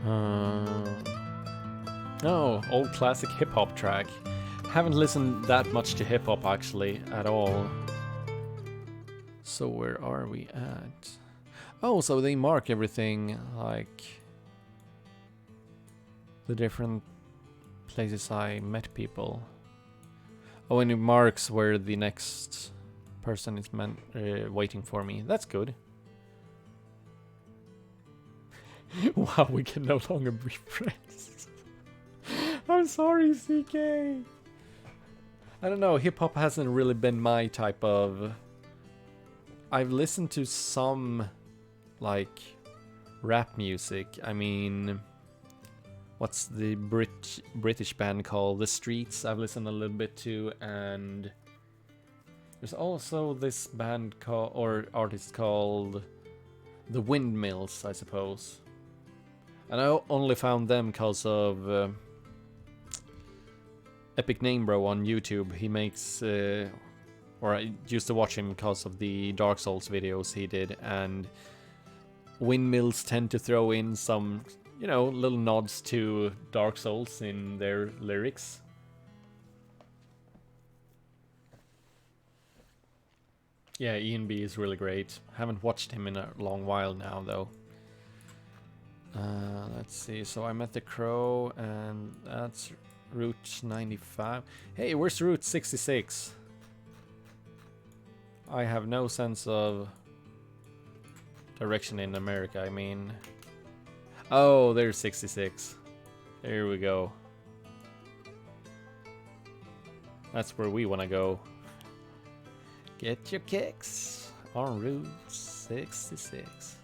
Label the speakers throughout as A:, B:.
A: Oh, old classic hip-hop track. Haven't listened that much to hip-hop actually at all. So where are we at? Oh, so they mark everything like the different places I met people. Oh, and it marks where the next person is waiting for me. That's good. Wow, we can no longer be friends. I'm sorry, CK. I don't know, hip-hop hasn't really been my type of... I've listened to some, like, rap music. I mean, what's the British band called? The Streets, I've listened a little bit to, and there's also this band called, or artist called The Windmills, I suppose. And I only found them because of Epic Name Bro on YouTube. He makes, or I used to watch him because of the Dark Souls videos he did, and Windmills tend to throw in some, you know, little nods to Dark Souls in their lyrics. Yeah, Ian B is really great. Haven't watched him in a long while now, though. Let's see, so I met the Crow, and that's Route 95. Hey, where's Route 66? I have no sense of direction in America, I mean... Oh, there's 66. There we go. That's where we want to go. Get your kicks on Route 66.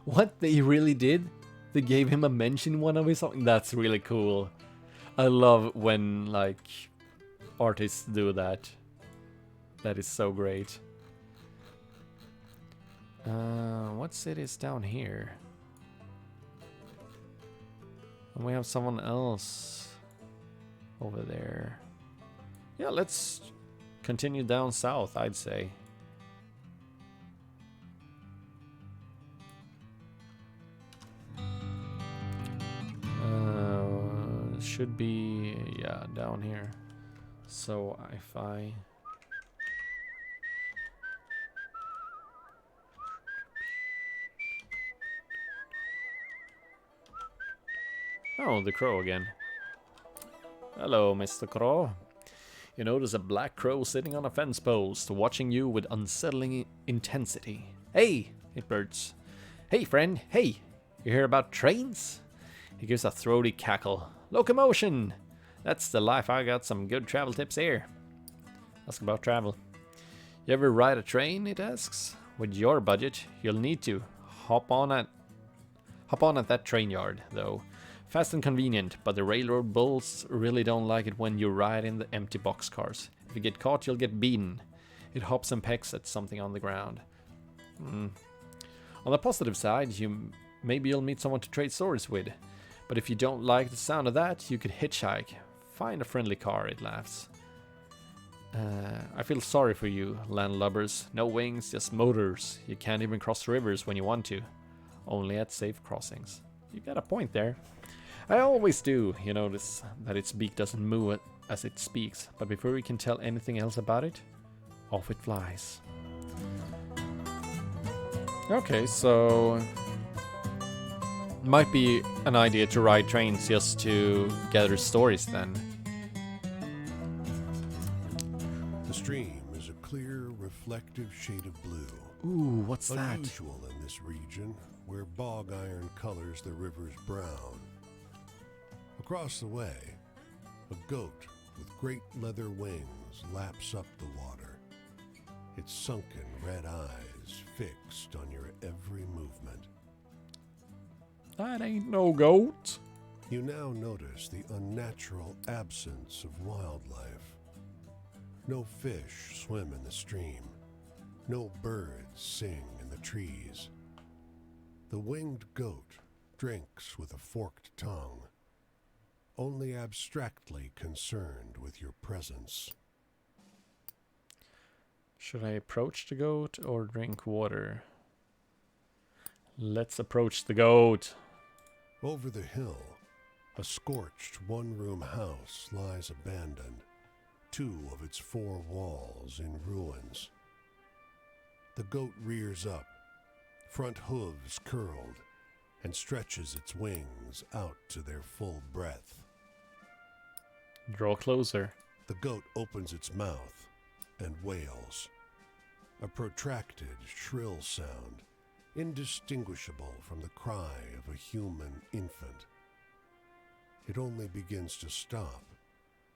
A: What? They really did? They gave him a mention in one of his songs? That's really cool. I love when, like, artists do that. That is so great. What city is down here? And we have someone else over there. Yeah, let's continue down south, I'd say. Should be, yeah, down here. So if I... Oh, the crow again. Hello, Mr. Crow. You notice a black crow sitting on a fence post, watching you with unsettling intensity. Hey, it blurts. Hey, friend, hey, you hear about trains? He gives a throaty cackle. Locomotion! That's the life. I got some good travel tips here. Ask about travel. You ever ride a train? It asks. With your budget, you'll need to. Hop on at that train yard, though. Fast and convenient, but the railroad bulls really don't like it when you ride in the empty boxcars. If you get caught, you'll get beaten. It hops and pecks at something on the ground. On the positive side, maybe you'll meet someone to trade stories with. But if you don't like the sound of that, you could hitchhike. Find a friendly car, it laughs. I feel sorry for you, landlubbers. No wings, just motors. You can't even cross rivers when you want to. Only at safe crossings. You got a point there. I always do. You notice that its beak doesn't move as it speaks. But before we can tell anything else about it, off it flies. Okay, so... might be an idea to ride trains just to gather stories then.
B: The stream is a clear, reflective shade of blue.
A: Ooh, what's that?
B: Unusual in this region, where bog iron colors the river's brown. Across the way, a goat with great leather wings laps up the water. Its sunken red eyes fixed on your every movement.
A: That ain't no goat.
B: You now notice the unnatural absence of wildlife. No fish swim in the stream. No birds sing in the trees. The winged goat drinks with a forked tongue, only abstractly concerned with your presence.
A: Should I approach the goat or drink water? Let's approach the goat.
B: Over the hill, a scorched one-room house lies abandoned, 2 of its 4 walls in ruins. The goat rears up, front hooves curled, and stretches its wings out to their full breadth.
A: Draw closer.
B: The goat opens its mouth and wails, a protracted, shrill sound, indistinguishable from the cry of a human infant. It only begins to stop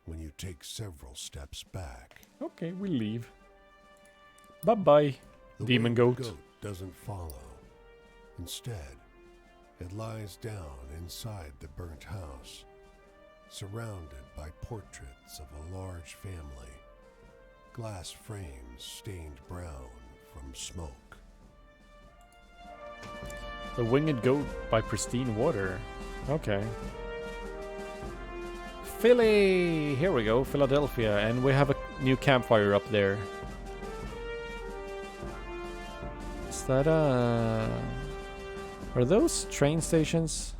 B: when you take several steps back.
A: Okay, we leave. Bye-bye, demon goat.
B: The goat doesn't follow. Instead, it lies down inside the burnt house, surrounded by portraits of a large family, glass frames stained brown from smoke.
A: The Winged Goat by Pristine Water. Okay. Philly! Here we go, Philadelphia, and we have a new campfire up there. Is that are those train stations?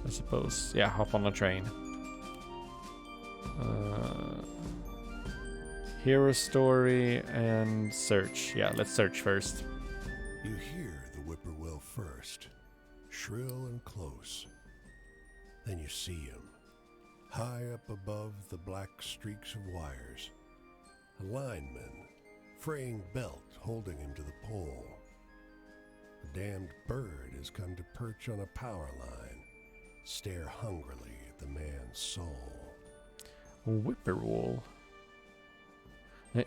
A: I suppose. Yeah, hop on a train. Hear a story and search. Yeah, let's search first.
B: You hear the whippoorwill first, shrill and close. Then you see him, high up above the black streaks of wires. A lineman, fraying belt holding him to the pole. A damned bird has come to perch on a power line, stare hungrily at the man's soul.
A: Whippoorwill.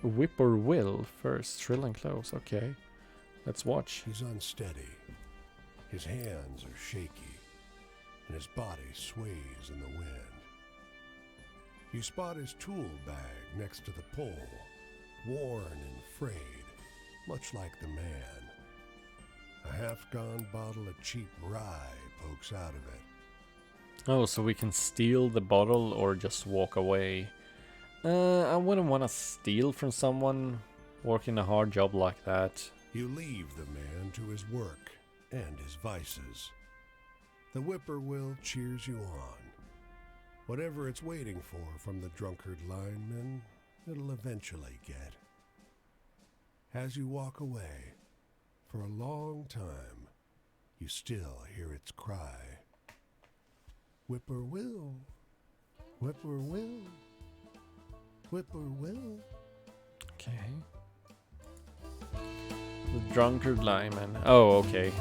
A: Whippoorwill first, shrill and close. Okay, let's watch.
B: He's unsteady. His hands are shaky, and his body sways in the wind. You spot his tool bag next to the pole, worn and frayed, much like the man. A half-gone bottle of cheap rye pokes out of it.
A: Oh, so we can steal the bottle or just walk away. I wouldn't want to steal from someone working a hard job like that.
B: You leave the man to his work and his vices. The whippoorwill cheers you on. Whatever it's waiting for from the drunkard lineman, it'll eventually get. As you walk away, for a long time, you still hear its cry. Whippoorwill, whippoorwill, whippoorwill.
A: Okay. The drunkard lineman. Oh, okay.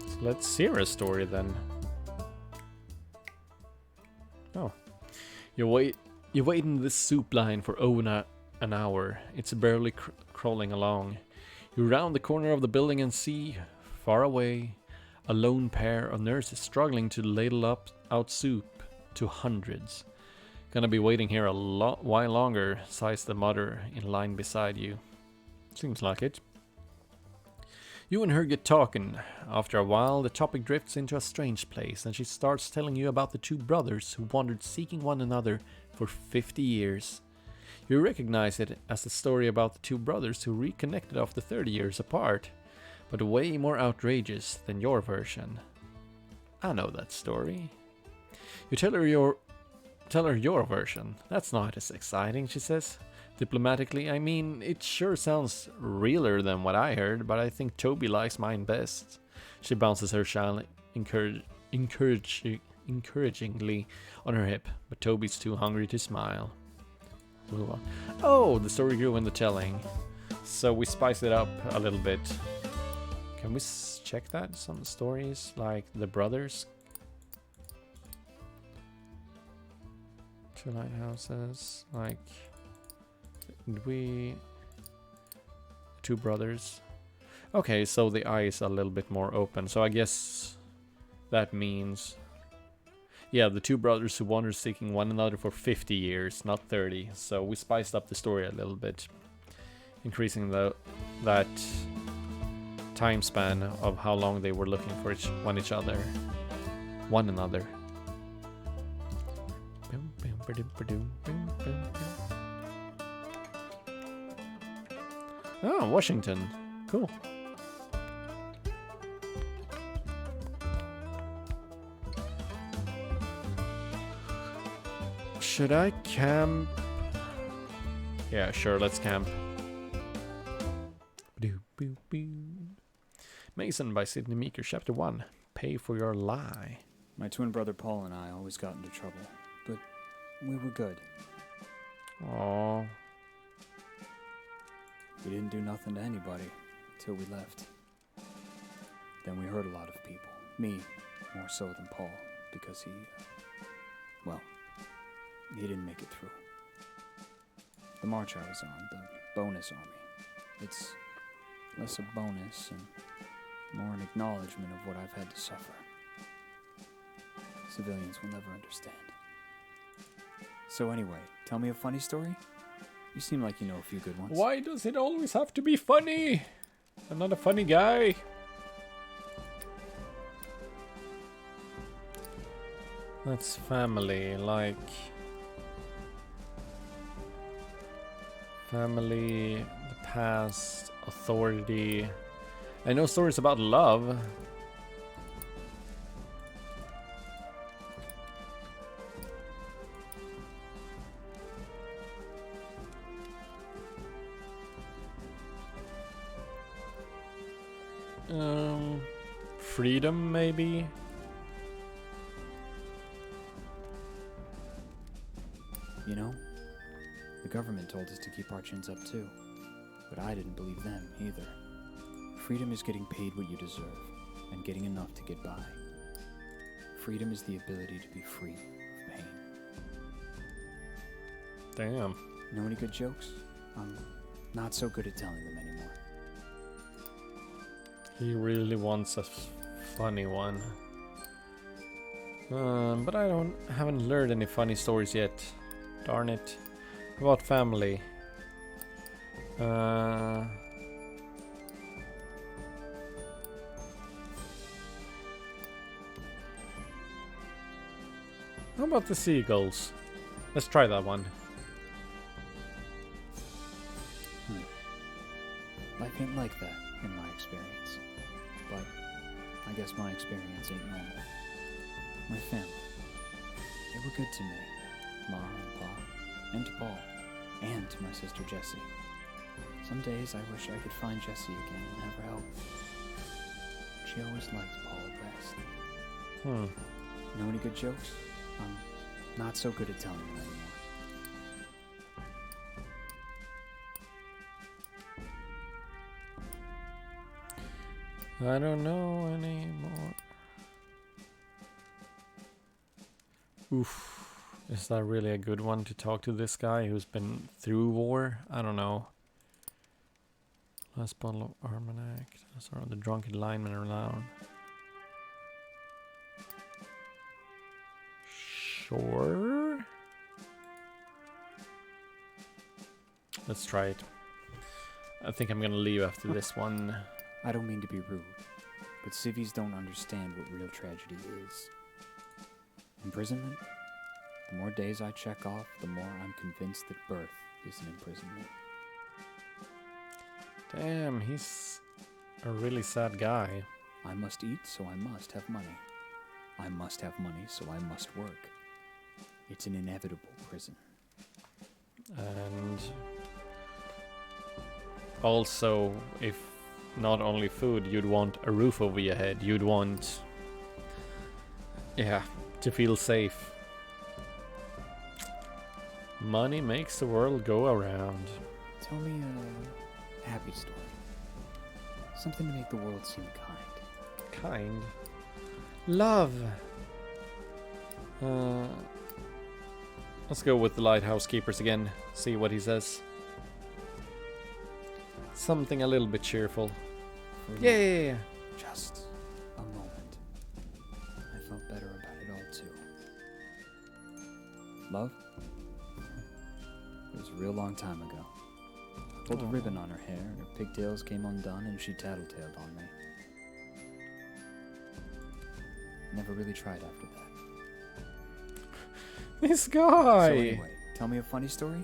A: So let's hear a story then. Oh. You wait in this soup line for over an hour. It's barely crawling along. You round the corner of the building and see, far away, a lone pair of nurses struggling to ladle out soup to hundreds. Gonna be waiting here a while longer, sighs the mother in line beside you. Seems like it. You and her get talking. After a while, the topic drifts into a strange place, and she starts telling you about the 2 brothers who wandered seeking one another for 50 years. You recognize it as the story about the 2 brothers who reconnected after 30 years apart, but way more outrageous than your version. I know that story. You tell her your version. That's not as exciting, she says. Diplomatically, I mean, it sure sounds realer than what I heard, but I think Toby likes mine best. She bounces her shell encouragingly on her hip, but Toby's too hungry to smile. Move on. Oh, the story grew in the telling. So we spice it up a little bit. Can we check that? Some stories, like the brothers. 2 lighthouses, like... Did we... 2 brothers. Okay, so the eye is a little bit more open. So I guess that means... Yeah, the 2 brothers who wandered seeking one another for 50 years, not 30. So we spiced up the story a little bit. Increasing that time span of how long they were looking for one another. Oh, Washington. Cool. Should I camp? Yeah, sure, let's camp. Mason by Sidney Meeker, Chapter 1. Pay for your lie.
C: My twin brother Paul and I always got into trouble, but we were good.
A: Aww.
C: We didn't do nothing to anybody till we left. Then we hurt a lot of people. Me, more so than Paul, because he didn't make it through. The march I was on, the bonus army, it's less a bonus and more an acknowledgement of what I've had to suffer. Civilians will never understand. So anyway, tell me a funny story? You seem like you know a few good ones.
A: Why does it always have to be funny? I'm not a funny guy. That's family, like... Family, the past, authority. I know stories about love. Freedom, maybe?
C: You know, the government told us to keep our chins up too, but I didn't believe them either. Freedom is getting paid what you deserve, and getting enough to get by. Freedom is the ability to be free of pain.
A: Damn.
C: Know any good jokes? I'm not so good at telling them anymore.
A: He really wants a funny one. But I haven't learned any funny stories yet. Darn it. How about family? How about the seagulls? Let's try that one.
C: Life ain't like that, in my experience. But I guess my experience ain't normal. My family. They were good to me. Ma and Pa. And to Paul. And to my sister Jessie. Some days I wish I could find Jessie again and have her help. She always liked Paul best. Know any good jokes? I'm not so good at telling them anymore.
A: I don't know anymore. Oof. Is that really a good one to talk to this guy who's been through war? I don't know. Last bottle of Armagnac. Sorry, the drunken lineman around. Sure. Let's try it. I think I'm gonna leave after this one.
C: I don't mean to be rude, but civvies don't understand what real tragedy is. Imprisonment? The more days I check off, the more I'm convinced that birth is an imprisonment.
A: Damn, he's a really sad guy.
C: I must eat, so I must have money. I must have money, so I must work. It's an inevitable prison.
A: And also, if not only food, you'd want a roof over your head. You'd want, yeah, to feel safe. Money makes the world go around.
C: Tell me a happy story. Something to make the world seem kind.
A: Kind. Love. Let's go with the lighthouse keepers again. See what he says. Something a little bit cheerful. Yeah.
C: Just a moment. I felt better about it all too. Love? It was a real long time ago. Pulled a ribbon on her hair, and her pigtails came undone, and she tattletaled on me. Never really tried after that.
A: This guy!
C: So anyway, tell me a funny story?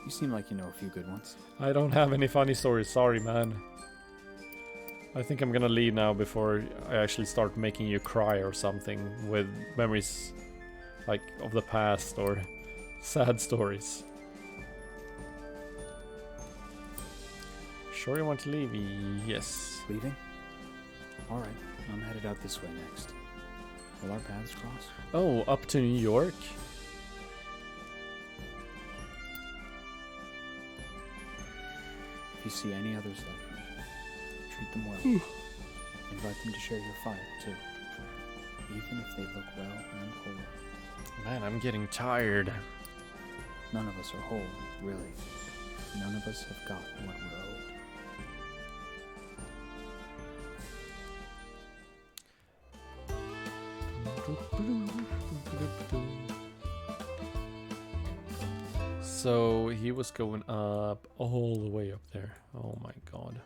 C: You seem like you know a few good ones.
A: I don't have any funny stories, sorry man. I think I'm gonna leave now before I actually start making you cry or something with memories like of the past or sad stories. Sure you want to leave? Yes.
C: Leaving? Alright, I'm headed out this way next. Will our paths cross?
A: Oh, up to New York?
C: If you see any others like me, treat them well. Invite them to share your fire, too. Even if they look well and whole.
A: Man, I'm getting tired.
C: None of us are whole, really. None of us have gotten what we're owed.
A: So he was going up all the way up there. Oh my god.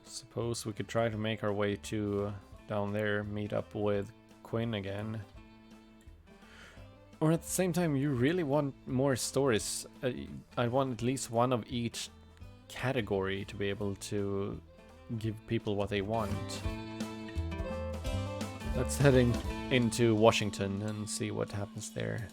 A: Suppose we could try to make our way to down there, meet up with Quinn again. Or at the same time, you really want more stories. I want at least one of each category to be able to give people what they want. Let's head into Washington and see what happens there.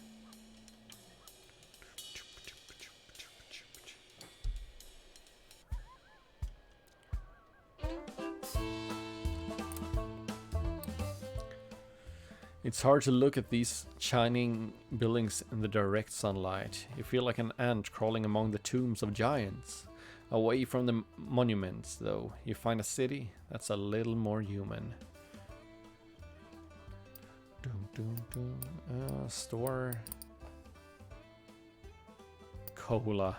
A: It's hard to look at these shining buildings in the direct sunlight. You feel like an ant crawling among the tombs of giants. Away from the monuments, though, you find a city that's a little more human. Store. Cola.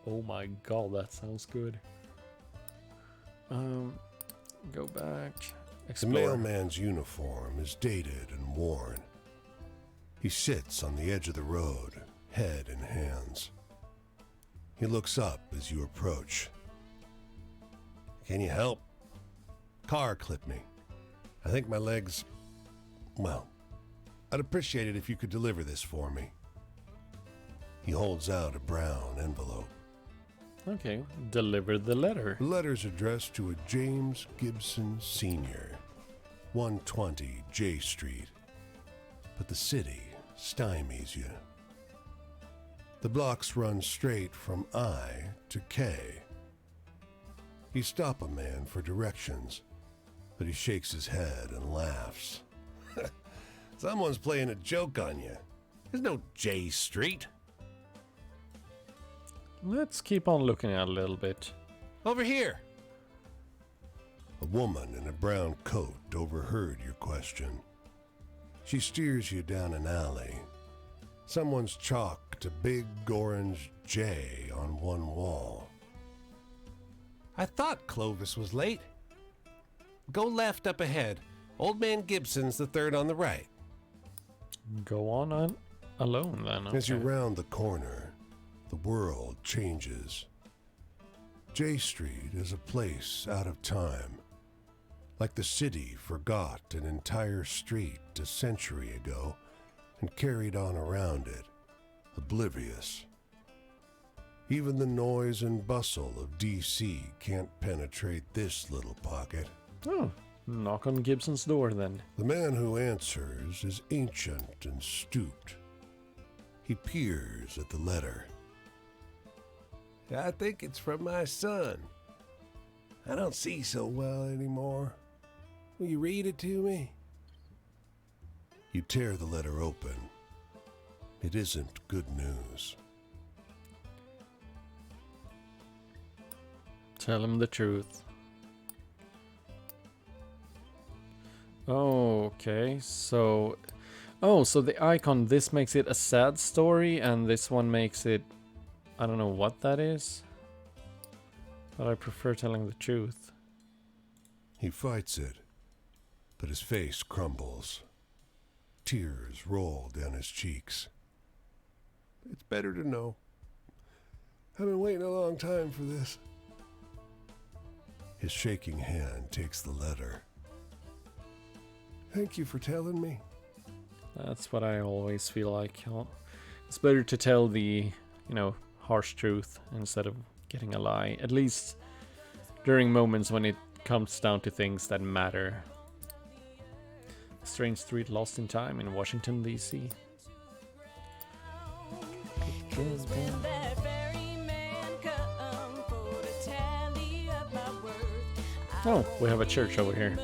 A: Oh my god, that sounds good. Go back.
B: The
A: Explore.
B: mailman's uniform is dated and worn. He sits on the edge of the road, head in hands. He looks up as you approach. Can you help? Car clipped me. I think my legs... Well, I'd appreciate it if you could deliver this for me. He holds out a brown envelope.
A: Okay, deliver the letter.
B: The letter's addressed to a James Gibson Sr., 120 J Street. But the city stymies you. The blocks run straight from I to K. You stop a man for directions, but he shakes his head and laughs. Someone's playing a joke on you. There's no J Street.
A: Let's keep on looking at it a little bit.
B: Over here. A woman in a brown coat overheard your question. She steers you down an alley. Someone's chalked a big orange J on one wall. I thought Clovis was late. Go left up ahead. Old Man Gibson's the third on the right.
A: Go on alone then.
B: As you
A: Okay.
B: round the corner, the world changes. J Street is a place out of time. Like the city forgot an entire street a century ago and carried on around it, oblivious. Even the noise and bustle of D.C. can't penetrate this little pocket.
A: Oh, knock on Gibson's door then.
B: The man who answers is ancient and stooped. He peers at the letter. I think it's from my son. I don't see so well anymore. Will you read it to me? You tear the letter open. It isn't good news.
A: Tell him the truth. Okay, so... Oh, so the icon, this makes it a sad story, and this one makes it... I don't know what that is. But I prefer telling the truth.
B: He fights it, but his face crumbles. Tears roll down his cheeks. It's better to know. I've been waiting a long time for this. His shaking hand takes the letter. Thank you for telling me.
A: That's what I always feel like. It's better to tell the, harsh truth instead of getting a lie. At least during moments when it comes down to things that matter. Strange street lost in time in Washington, D.C. Oh, we have a church over here.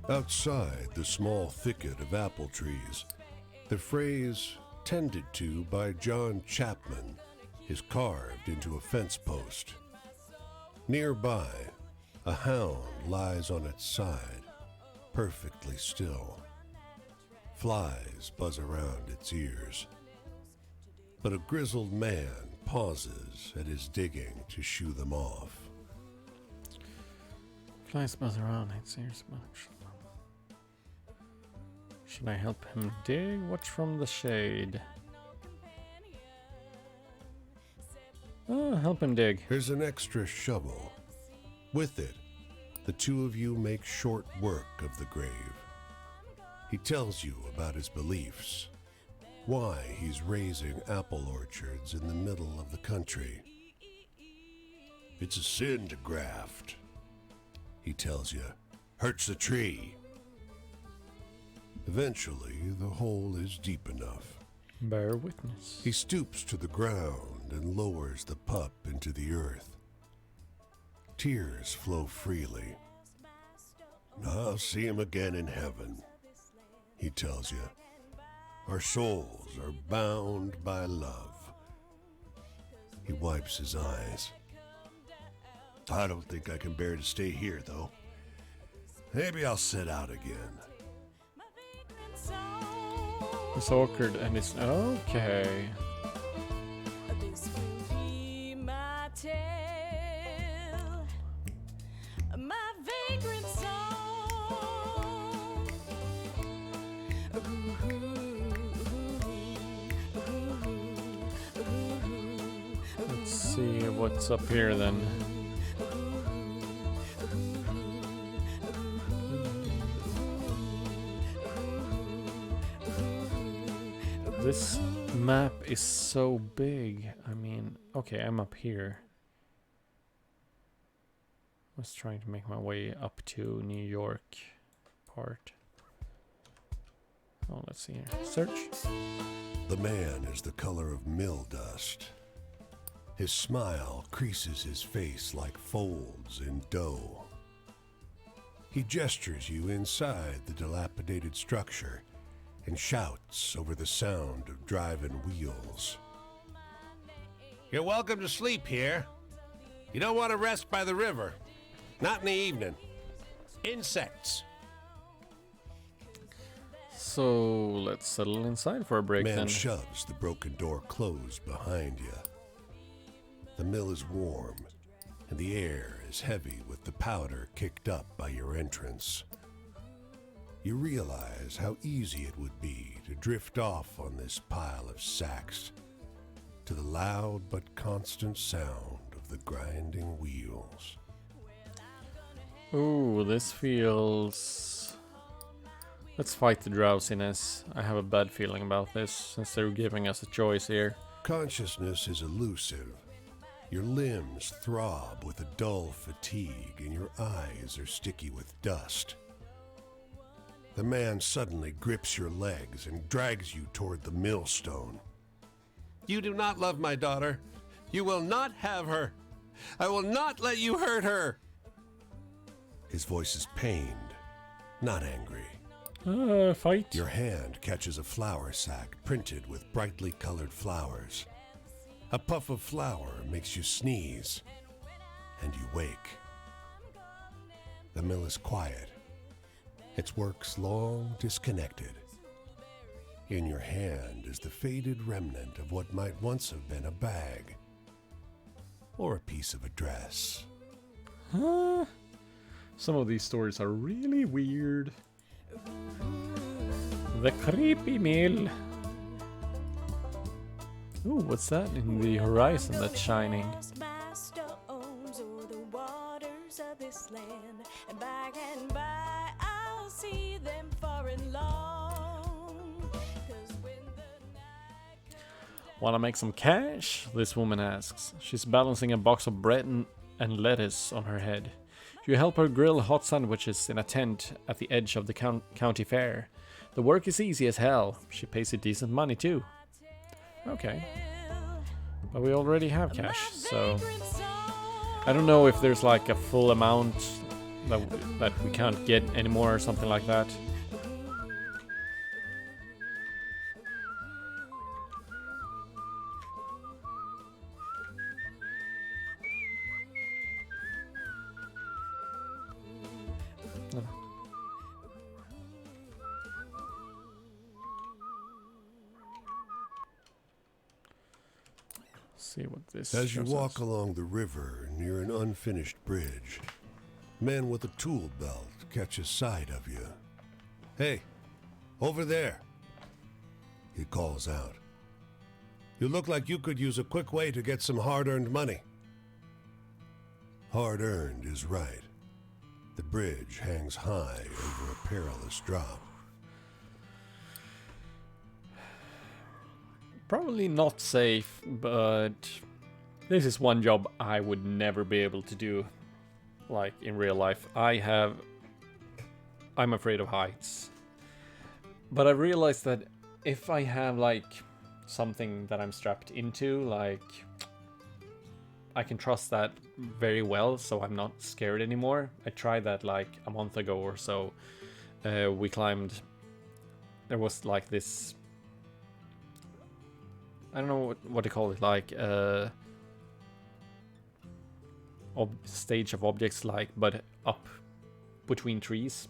B: Outside the small thicket of apple trees, the phrase "tended to by John Chapman" is carved into a fence post. Nearby, a hound lies on its side, perfectly still. Flies buzz around its ears. But a grizzled man pauses at his digging to shoo them off.
A: Flies buzz around its ears much. Should I help him dig? Watch from the shade. Oh, help him dig.
B: Here's an extra shovel. With it, the two of you make short work of the grave. He tells you about his beliefs, why he's raising apple orchards in the middle of the country. It's a sin to graft, he tells you. Hurts the tree. Eventually, the hole is deep enough.
A: Bear witness.
B: He stoops to the ground and lowers the pup into the earth. Tears flow freely. I'll see him again in heaven, he tells you. Our souls are bound by love. He wipes his eyes. I don't think I can bear to stay here, though. Maybe I'll set out again.
A: It's awkward and it's okay.
D: This will be my tale, my vagrant song.
A: Let's see what's up here then. This map is so big. I mean, okay, I'm up here. I was trying to make my way up to New York part. Oh, let's see here. Search.
B: The man is the color of mill dust. His smile creases his face like folds in dough. He gestures you inside the dilapidated structure and shouts over the sound of driving wheels. You're welcome to sleep here. You don't want to rest by the river. Not in the evening. Insects.
A: So let's settle inside for a break
B: Man
A: then.
B: shoves the broken door closed behind you. The mill is warm, and the air is heavy with the powder kicked up by your entrance. You realize how easy it would be to drift off on this pile of sacks to the loud but constant sound of the grinding wheels.
A: Ooh, this feels... Let's fight the drowsiness. I have a bad feeling about this, since they're giving us a choice here.
B: Consciousness is elusive. Your limbs throb with a dull fatigue, and your eyes are sticky with dust. The man suddenly grips your legs and drags you toward the millstone. You do not love my daughter. You will not have her. I will not let you hurt her. His voice is pained, not angry.
A: Fight.
B: Your hand catches a flour sack printed with brightly colored flowers. A puff of flour makes you sneeze, and you wake. The mill is quiet. Its works long disconnected. In your hand is the faded remnant of what might once have been a bag, or a piece of a dress.
A: Some of these stories are really weird. The creepy mill. Ooh, what's that in the horizon that's shining?
D: My stones or the waters of this land, and by I'll see them far and long. 'Cause when the night comes
A: Wanna make some cash? This woman asks. She's balancing a box of bread and lettuce on her head. You help her grill hot sandwiches in a tent at the edge of the county fair. The work is easy as hell. She pays you decent money too. Okay. But we already have cash, so I don't know if there's like a full amount that we can't get anymore or something like that. See what this
B: As you
A: shows
B: walk
A: us.
B: along the river near an unfinished bridge, a man with a tool belt catches sight of you. Hey, over there, he calls out. You look like you could use a quick way to get some hard-earned money. Hard-earned is right. The bridge hangs high over a perilous drop.
A: Probably not safe, but this is one job I would never be able to do, like in real life. I'm afraid of heights. But I realized that if I have like something that I'm strapped into, like I can trust that very well, so I'm not scared anymore. I tried that like a month ago or so. We climbed, there was like this, I don't know what to call it, like stage of objects, like, but up between trees.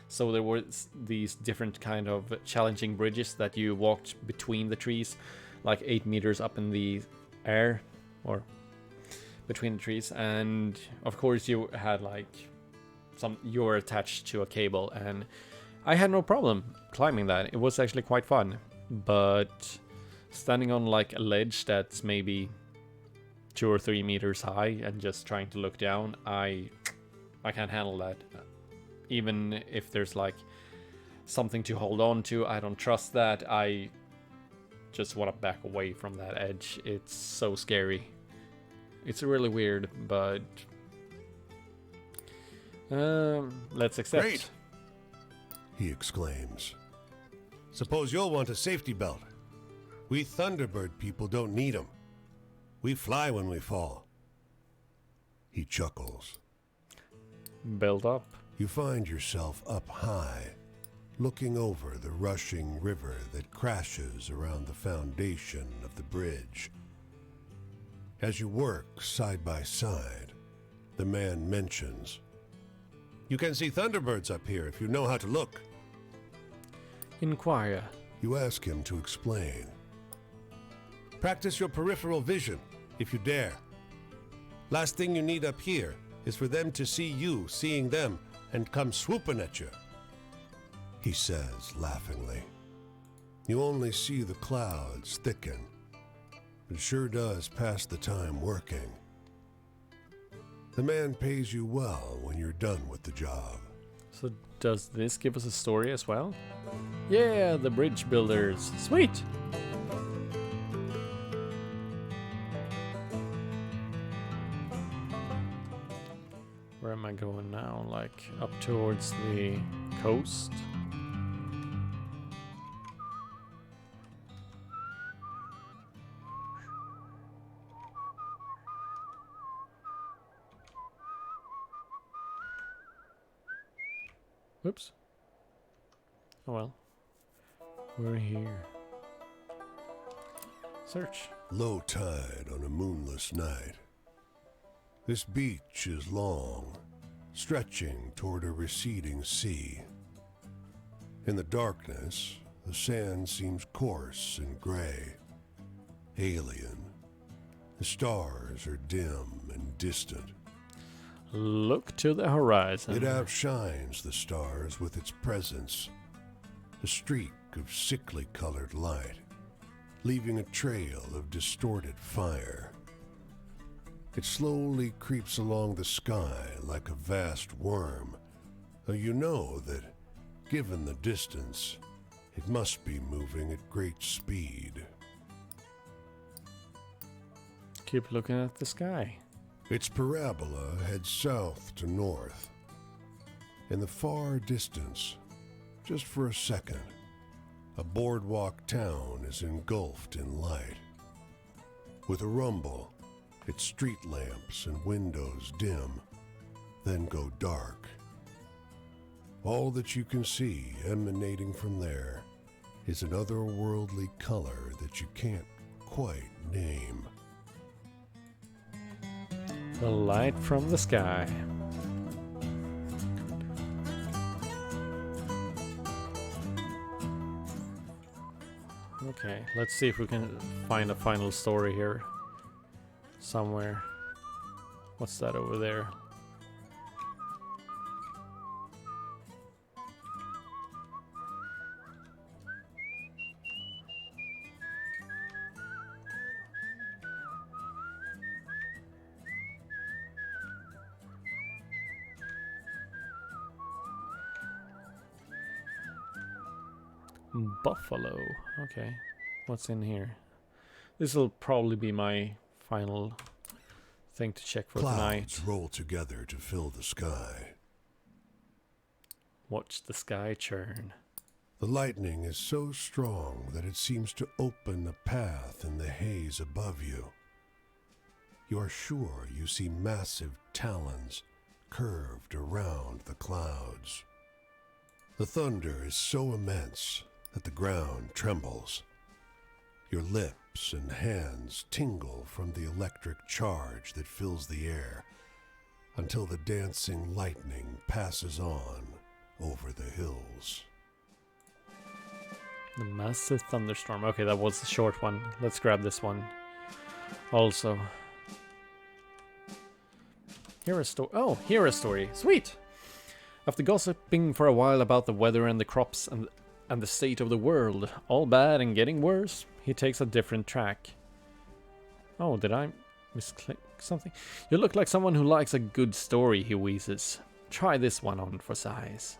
A: So there were these different kind of challenging bridges that you walked between the trees, like 8 meters up in the air or between the trees. And of course you had like you were attached to a cable, and I had no problem climbing that. It was actually quite fun, but standing on like a ledge that's maybe 2 or 3 meters high and just trying to look down, I can't handle that. Even if there's like something to hold on to, I don't trust that. I just want to back away from that edge. It's so scary. It's really weird, but let's accept.
B: Great, he exclaims. Suppose you'll want a safety belt. We Thunderbird people don't need them. We fly when we fall. He chuckles.
A: Build up.
B: You find yourself up high, looking over the rushing river that crashes around the foundation of the bridge. As you work side by side, the man mentions, "You can see Thunderbirds up here if you know how to look."
A: Inquire.
B: You ask him to explain. Practice your peripheral vision, if you dare. Last thing you need up here is for them to see you seeing them and come swooping at you, he says laughingly. You only see the clouds thicken. It sure does pass the time working. The man pays you well when you're done with the job.
A: So does this give us a story as well? Yeah, the bridge builders. Sweet! Where am I going now? Like up towards the coast? Whoops. Oh well. We're here. Search.
B: Low tide on a moonless night. This beach is long, stretching toward a receding sea. In the darkness, the sand seems coarse and gray, alien. The stars are dim and distant.
A: Look to the horizon.
B: It outshines the stars with its presence, a streak of sickly colored light, leaving a trail of distorted fire. It slowly creeps along the sky like a vast worm, though you know that, given the distance, it must be moving at great speed.
A: Keep looking at the sky.
B: Its parabola heads south to north. In the far distance, just for a second, a boardwalk town is engulfed in light. With a rumble, its street lamps and windows dim, then go dark. All that you can see emanating from there is an otherworldly color that you can't quite name.
A: The light from the sky. Okay, let's see if we can find a final story here. Somewhere. What's that over there? Buffalo. Okay. What's in here? This will probably be my final thing to check for tonight.
B: Clouds roll together to fill the sky.
A: Watch the sky churn.
B: The lightning is so strong that it seems to open a path in the haze above you. You are sure you see massive talons curved around the clouds. The thunder is so immense that the ground trembles. Your lips and hands tingle from the electric charge that fills the air until the dancing lightning passes on over the hills.
A: The massive thunderstorm. Okay, that was the short one. Let's grab this one. Also. Hear a story. Oh, hear a story. Sweet! After gossiping for a while about the weather and the crops and the state of the world, all bad and getting worse, he takes a different track. Oh, did I misclick something? You look like someone who likes a good story, he wheezes. Try this one on for size.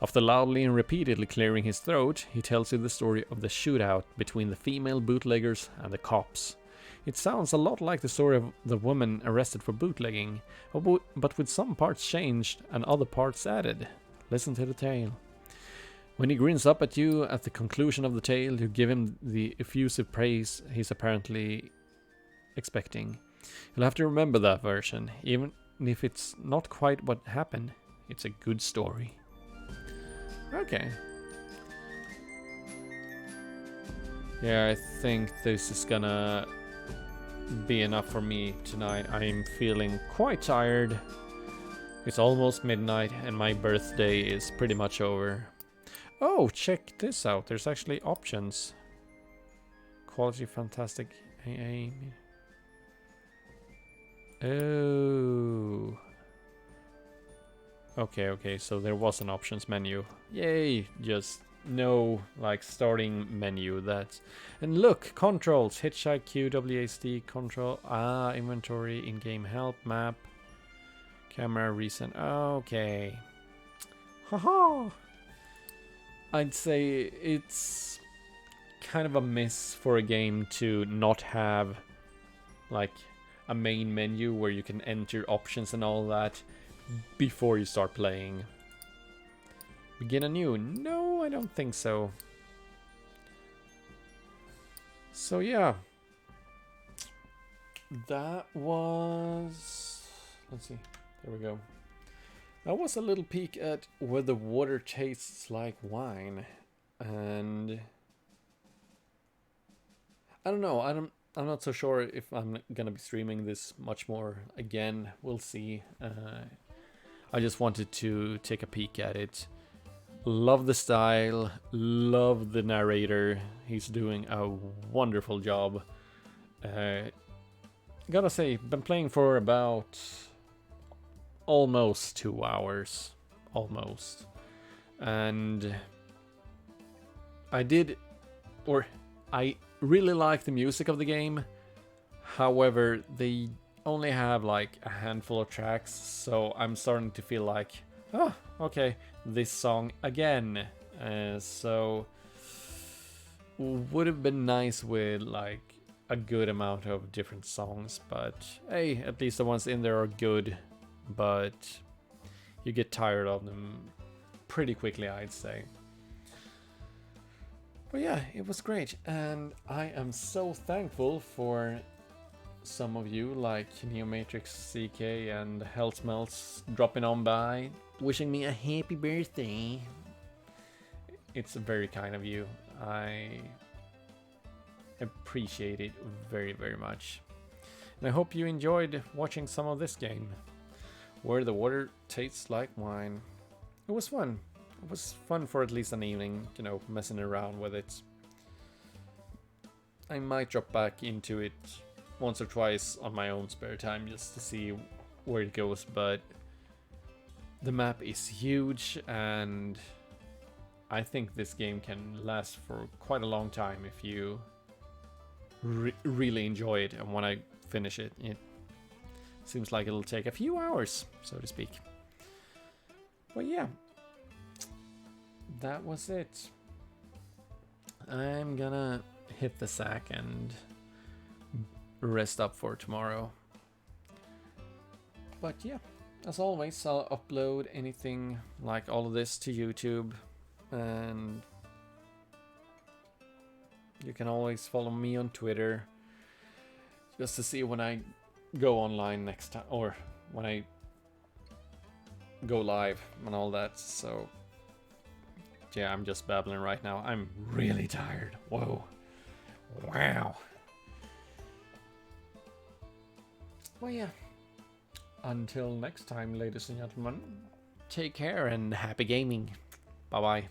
A: After loudly and repeatedly clearing his throat, he tells you the story of the shootout between the female bootleggers and the cops. It sounds a lot like the story of the woman arrested for bootlegging, but with some parts changed and other parts added. Listen to the tale. When he grins up at you at the conclusion of the tale, you give him the effusive praise he's apparently expecting. You'll have to remember that version, even if it's not quite what happened. It's a good story. Okay. Yeah, I think this is gonna be enough for me tonight. I'm feeling quite tired. It's almost midnight and my birthday is pretty much over. Oh, check this out. There's actually options. Quality fantastic. Oh. Okay, so there was an options menu. Yay, just no, like, starting menu. That. And look, controls, hitchhike, Q, WASD, control, inventory, in-game help, map, camera, recent, okay. Haha! I'd say it's kind of a miss for a game to not have, like, a main menu where you can enter options and all that before you start playing. Begin anew? No, I don't think so. So yeah. That was... let's see. There we go. That was a little peek at where the water tastes like wine. And... I don't know. I'm not so sure if I'm gonna be streaming this much more again. We'll see. I just wanted to take a peek at it. Love the style, love the narrator. He's doing a wonderful job. Gotta say, been playing for about almost 2 hours. Almost. And I did, or I really like the music of the game. However, they only have like a handful of tracks, so I'm starting to feel like, oh, okay, this song again. So would have been nice with like a good amount of different songs, but hey, at least the ones in there are good, but you get tired of them pretty quickly, I'd say. But yeah, it was great, and I am so thankful for some of you like Neomatrix CK and Hellsmelts dropping on by, wishing me a happy birthday. It's very kind of you. I appreciate it very, very much. And I hope you enjoyed watching some of this game, where the water tastes like wine. It was fun. It was fun for at least an evening, you know, messing around with it. I might drop back into it once or twice on my own spare time just to see where it goes, but the map is huge and I think this game can last for quite a long time if you really enjoy it, and when I finish it, it seems like it'll take a few hours, so to speak. But yeah, that was it. I'm gonna hit the sack and rest up for tomorrow. But yeah, as always, I'll upload anything like all of this to YouTube, and you can always follow me on Twitter just to see when I go online next time, or when I go live and all that. So yeah, I'm just babbling right now. I'm really tired. Whoa. Wow. Well, yeah. Until next time, ladies and gentlemen, take care and happy gaming. Bye-bye.